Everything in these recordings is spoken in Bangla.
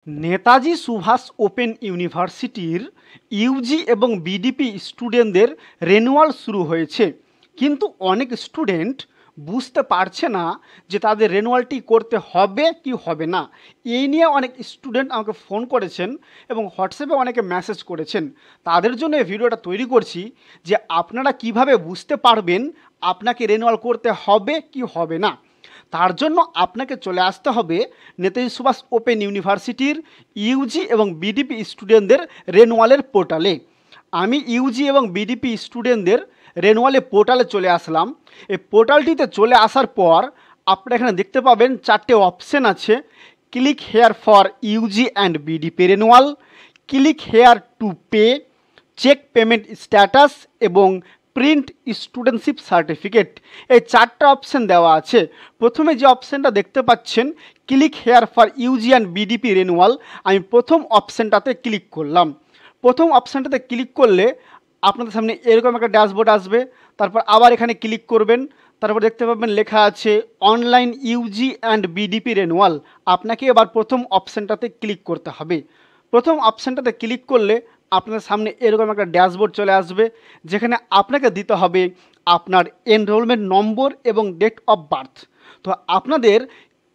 নেতাজি সুভাষ ওপেন ইউনিভার্সিটির ইউজি এবং বিডিপি স্টুডেন্টদের রেনুয়াল শুরু হয়েছে, কিন্তু অনেক স্টুডেন্ট বুঝতে পারছে না যে তাদের রেনুয়ালটি করতে হবে কি হবে না। এই নিয়ে অনেক স্টুডেন্ট আমাকে ফোন করেছেন এবং হোয়াটসঅ্যাপে অনেকে মেসেজ করেছেন। তাদের জন্য এই ভিডিওটা তৈরি করছি যে আপনারা কিভাবে বুঝতে পারবেন আপনাকে রেনুয়াল করতে হবে কি হবে না। তার জন্য আপনাকে চলে আসতে হবে নেতাজি সুভাষ ওপেন ইউনিভার্সিটির ইউজি এবং বিডিপি স্টুডেন্টদের রেনুয়ালের পোর্টালে। আমি ইউজি এবং বিডিপি স্টুডেন্টদের রেনুয়ালে পোর্টালে চলে আসলাম। এই পোর্টালটিতে চলে আসার পর আপনারা এখানে দেখতে পাবেন চারটে অপশান আছে। Click here for UG and BDP renewal, click here to pay, check payment status এবং প্রিন্ট স্টুডেন্টশিপ সার্টিফিকেট। এই চারটা অপশান দেওয়া আছে। প্রথমে যে অপশানটা দেখতে পাচ্ছেন click here for UG and BDP renewal, আমি প্রথম অপশানটাতে ক্লিক করলাম। প্রথম অপশানটাতে ক্লিক করলে আপনাদের সামনে এরকম একটা ড্যাশবোর্ড আসবে। তারপর আবার এখানে ক্লিক করবেন, তারপর দেখতে পাবেন লেখা আছে online UG and BDP renewal. আপনাকে এবার প্রথম অপশানটাতে ক্লিক করতে হবে। প্রথম অপশানটাতে ক্লিক করলে আপনাদের সামনে এরকম একটা ড্যাশবোর্ড চলে আসবে, যেখানে আপনাকে দিতে হবে আপনার এনরোলমেন্ট নম্বর এবং ডেট অফ বার্থ। তো আপনাদের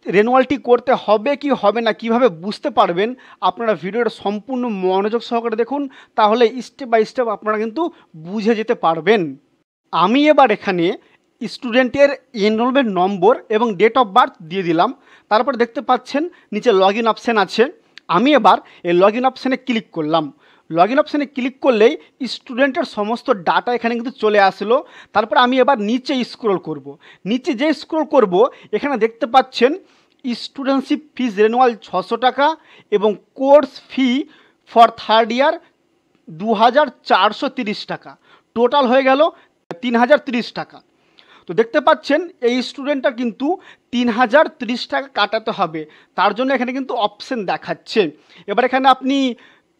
রেনুয়ালটি করতে হবে কি হবে না কিভাবে বুঝতে পারবেন, আপনারা ভিডিওটা সম্পূর্ণ মনোযোগ সহকারে দেখুন, তাহলে স্টেপ বাই স্টেপ আপনারা কিন্তু বুঝে যেতে পারবেন। আমি এবার এখানে স্টুডেন্টের এনরোলমেন্ট নম্বর এবং ডেট অফ বার্থ দিয়ে দিলাম। তারপর দেখতে পাচ্ছেন নিচে লগ ইন অপশান আছে। আমি এবার এই লগ ইন অপশানে ক্লিক করলাম। লগ ইন অপশানে ক্লিক করলেই স্টুডেন্টের সমস্ত ডাটা এখানে কিন্তু চলে আসলো। তারপর আমি এবার নিচে স্ক্রল করব। নিচে যে স্ক্রল করব এখানে দেখতে পাচ্ছেন স্টুডেন্টশিপ ফিস রেনুয়াল 600 টাকা এবং course fee for third year 2430 টাকা, টোটাল হয়ে গেল 3030 টাকা। তো দেখতে পাচ্ছেন এই স্টুডেন্টটা কিন্তু 3030 টাকা কাটাতে হবে, তার জন্য এখানে কিন্তু অপশান দেখাচ্ছে। এবার এখানে আপনি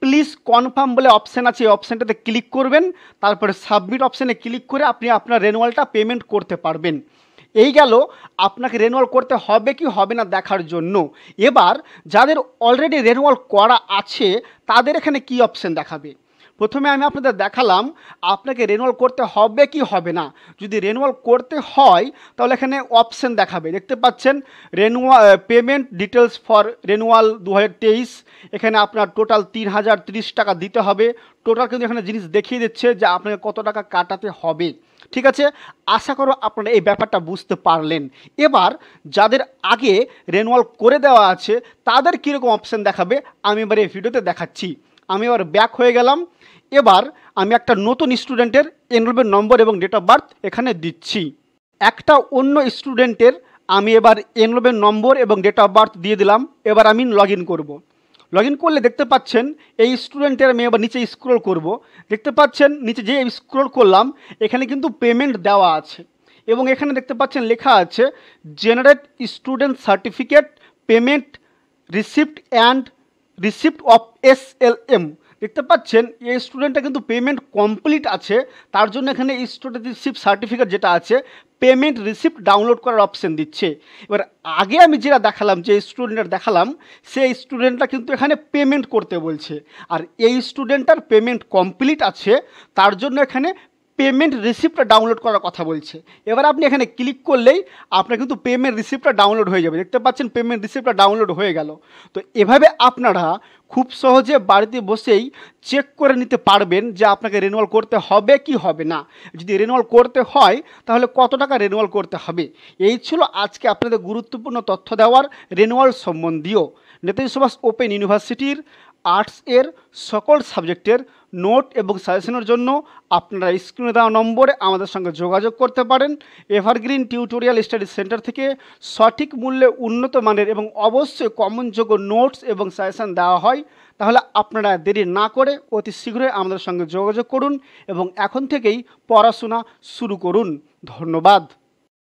প্লিজ কনফার্ম বলে অপশান আছে, এই অপশানটাতে ক্লিক করবেন। তারপরে সাবমিট অপশানে ক্লিক করে আপনি আপনার রেনুয়ালটা পেমেন্ট করতে পারবেন। এই গেল আপনাকে রেনুয়াল করতে হবে কি হবে না দেখার জন্য। এবার যাদের অলরেডি রেনুয়াল করা আছে তাদের এখানে কি অপশান দেখাবে। প্রথমে আমি আপনাদের দেখালাম আপনাকে রেনুয়াল করতে হবে কি হবে না। যদি রেনুয়াল করতে হয় তাহলে এখানে অপশান দেখাবে, দেখতে পাচ্ছেন renewal payment details for renewal 2023। এখানে আপনার টোটাল 3030 টাকা দিতে হবে। টোটাল কিন্তু এখানে জিনিস দেখিয়ে দিচ্ছে যে আপনাকে কত টাকা কাটাতে হবে। ঠিক আছে, আশা করো আপনারা এই ব্যাপারটা বুঝতে পারলেন। এবার যাদের আগে রেনুয়াল করে দেওয়া আছে তাদের কীরকম অপশান দেখাবে আমি এবার এই ভিডিওতে দেখাচ্ছি। আমি এবার ব্যাক হয়ে গেলাম। এবার আমি একটা নতুন স্টুডেন্টের এনরোলমেন্ট নম্বর এবং ডেট অফ বার্থ এখানে দিচ্ছি। একটা অন্য স্টুডেন্টের আমি এবার এনরোলমেন্ট নম্বর এবং ডেট অফ বার্থ দিয়ে দিলাম। এবার আমি লগ ইন করবো। লগ ইন করলে দেখতে পাচ্ছেন এই স্টুডেন্টের আমি এবার নিচে স্ক্রল করব। দেখতে পাচ্ছেন নিচে যে স্ক্রল করলাম এখানে কিন্তু পেমেন্ট দেওয়া আছে এবং এখানে দেখতে পাচ্ছেন লেখা আছে generate student certificate payment receipt and receipt of SLM। দেখতে পাচ্ছেন এই স্টুডেন্টটা কিন্তু পেমেন্ট কমপ্লিট আছে, তার জন্য এখানে স্টুডেন্টশিপ সার্টিফিকেট যেটা আছে পেমেন্ট রিসিপ্ট ডাউনলোড করার অপশান দিচ্ছে। এবার আগে আমি যেটা দেখালাম যে স্টুডেন্টের দেখালাম সেই স্টুডেন্টটা কিন্তু এখানে পেমেন্ট করতে বলছে, আর এই স্টুডেন্টটার পেমেন্ট কমপ্লিট আছে তার জন্য এখানে পেমেন্ট রিসিপ্টটা ডাউনলোড করার কথা বলছে। এবার আপনি এখানে ক্লিক করলেই আপনার কিন্তু পেমেন্ট রিসিপ্টটা ডাউনলোড হয়ে যাবে। দেখতে পাচ্ছেন পেমেন্ট রিসিপ্টটা ডাউনলোড হয়ে গেল। তো এভাবে আপনারা খুব সহজে বাড়িতে বসেই চেক করে নিতে পারবেন যে আপনাকে রেনুয়াল করতে হবে কি হবে না। যদি রেনুয়াল করতে হয় তাহলে কত টাকা রেনুয়াল করতে হবে। এই ছিল আজকে আপনাদের গুরুত্বপূর্ণ তথ্য দেওয়ার রেনুয়াল সম্বন্ধীয়। নেতাজি সুভাষ ওপেন ইউনিভার্সিটির আর্টসের সকল সাবজেক্টের নোট এবং সাজেশনের জন্য আপনারা স্ক্রিনে দেওয়া নম্বরে আমাদের সঙ্গে যোগাযোগ করতে পারেন। এভারগ্রিন টিউটোরিয়াল স্টাডি সেন্টার থেকে সঠিক মূল্যে উন্নত মানের এবং অবশ্যই কমনযোগ্য নোটস এবং সাজেশন দেওয়া হয়। তাহলে আপনারা দেরি না করে অতি শীঘ্রই আমাদের সঙ্গে যোগাযোগ করুন এবং এখন থেকেই পড়াশোনা শুরু করুন। ধন্যবাদ।